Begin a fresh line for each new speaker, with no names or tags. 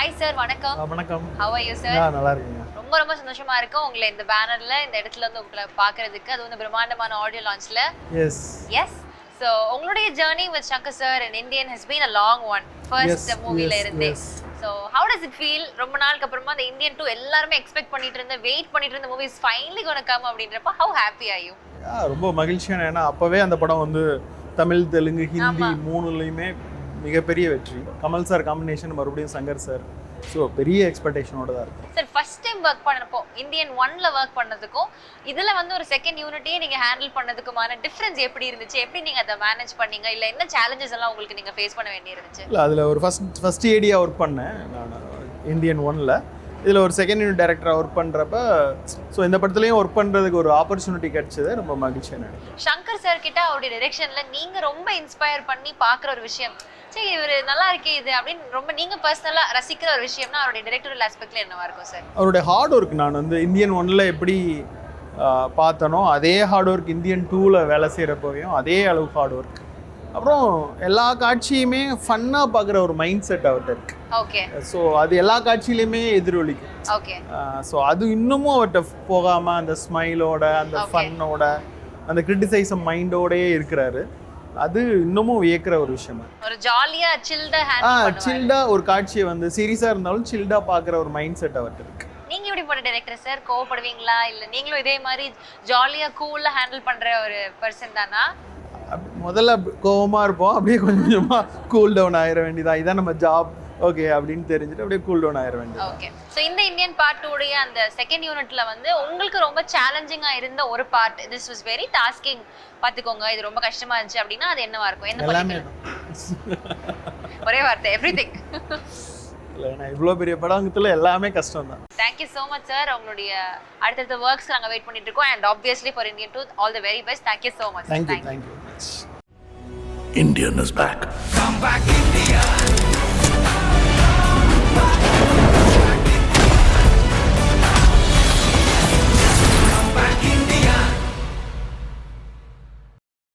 Hi sir, வணக்கம்.
வணக்கம்.
How are you sir?
நல்லா இருக்கீங்க.
ரொம்ப சந்தோஷமா இருக்கு உங்களை இந்த பேனர்ல இந்த இடத்துல வந்து உங்களை பார்க்கிறதுக்கு, அது வந்து பிரம்மாண்டமான ஆடியோ லான்ச்ல. எஸ். So உங்களுடைய journey with Shankar sir in Indian has been a long one. First மூவில இருந்தே. So how does it feel? ரொம்ப நாளுக்கு அப்புறமா the Indian 2 எல்லாரும் எக்ஸ்பெக்ட் பண்ணிட்டு இருந்த வெயிட் பண்ணிட்டு இருந்த movie is finally going to come அப்படின்றப்ப how happy are you?
ரொம்ப மகிழ்ச்சியான, ஏன்னா அப்பவே அந்த படம் வந்து தமிழ், தெலுங்கு, ஹிந்தி மூணுலையுமே மிகப்பெரிய வெற்றி. கமல் சார் காம்பினேஷன், மறுபடியும் சங்கர் சார். ஸோ பெரிய எக்ஸ்பெக்டேஷனோட தான் இருக்கும்.
சார் ஃபர்ஸ்ட் டைம் ஒர்க் பண்ணப்போ இந்தியன் 1ல ஒர்க் பண்ணதுக்கும் இதுல வந்து ஒரு செகண்ட் யூனிட்டியே நீங்க ஹேண்டில் பண்ணதுக்குமான டிஃபரன்ஸ் எப்படி இருந்துச்சு? எப்படி நீங்க அதை மேனேஜ் பண்ணீங்க? இல்ல என்ன சேலஞ்சஸ் எல்லாம் உங்களுக்கு நீங்க ஃபேஸ் பண்ண வேண்டி இருந்துச்சு?
இல்லை, அதில் ஒரு ஃபர்ஸ்ட் ஏடியா ஒர்க் பண்ணேன் நான் இந்தியன் 1ல. இதில் ஒரு செகண்ட் யூனிட் டைரக்டராக ஒர்க் பண்ணுறப்ப ஸோ இந்த படத்துலையும் ஒர்க் பண்ணுறதுக்கு ஒரு ஆப்பர்ச்சுனிட்டி கிடைச்சது. ரொம்ப மகிழ்ச்சியான.
சங்கர் சார் கிட்ட அவருடைய டைரக்ஷன்ல நீங்க ரொம்ப இன்ஸ்பயர் பண்ணி பார்க்குற ஒரு விஷயம், சரி இவர் நல்லா இருக்கே இது அப்படின்னு ரொம்ப நீங்க பர்சனலா ரசிக்கிற ஒரு விஷயம்னா அவருடைய டைரக்டரல் ஆஸ்பெக்ட்ல என்னவா இருக்கும் சார்?
அவருடைய ஹார்ட் ஒர்க். நான் வந்து இந்தியன் 1ல எப்படி பார்த்தனோ அதே ஹார்ட் ஒர்க் இந்தியன் 2ல வேலை செய்கிறப்பவையும் அதே அளவு ஹார்ட் ஒர்க். அப்புறம் எல்லா காட்சியுமே ஃபன்னாக பார்க்குற ஒரு மைண்ட் செட் அவர்கிட்ட இருக்கு.
ஓகே.
ஸோ அது எல்லா காட்சியிலையுமே எதிரொலிக்கும்.
ஓகே.
ஸோ அது இன்னமும் அவர்கிட்ட போகாமல் அந்த ஸ்மைலோட, அந்த ஃபன்னோட, அந்த கிரிட்டிசைசம் மைண்டோடயே இருக்கிறாரு. அது இன்னமும் வியக்கிற ஒரு விஷயமா.
ஒரு ஜாலியா
சில்டா ஒரு காட்சியை வந்து சீரியஸா இருந்தாலும் சில்டா பார்க்குற ஒரு மைண்ட் செட் அவர்கிட்ட இருக்கு.
நீங்க எப்படி போற டைரக்டர் சார்? கோவப்படுவீங்களா இல்ல நீங்களும் இதே மாதிரி ஜாலியா கூலா ஹேண்டில் பண்ற ஒரு பர்சன் தானா?
முதல்ல கோவமா இருப்போம், அப்படியே கொஞ்சம் கொஞ்சமா கூல் டவுன் ஆயிட வேண்டியதா. இதான் நம்ம ஜாப், ஓகே அப்படின்னு தெரிஞ்சுட்டு அப்படியே கூல் டவுன் ஆயிட வேண்டியது.
ஓகே. ஸோ இந்த இந்தியன் பார்ட் 2 உடைய அந்த செகண்ட் யூனிட்ல வந்து உங்களுக்கு ரொம்ப சேலஞ்சிங்கா இருந்த ஒரு part, this was very tasking, பாத்துக்கோங்க இது ரொம்ப கஷ்டமா இருந்துச்சு அப்படின்னா அது என்னவா இருக்கும்? என்ன
எல்லாமே
ஒரே வார்த்தை, எவ்ரிதிங்.
இல்லை, நான் இவ்வளோ பெரிய படத்துல எல்லாமே கஷ்டம் தான்.
Thank you so much sir. உங்களுடைய அடுத்தடுத்த ஒர்க்ஸ் நாங்கள் வெயிட் பண்ணிட்டு இருக்கோம். And obviously for Indian 2 all the very best. Thank you so much.
Thank you.
Indian is back. Come back.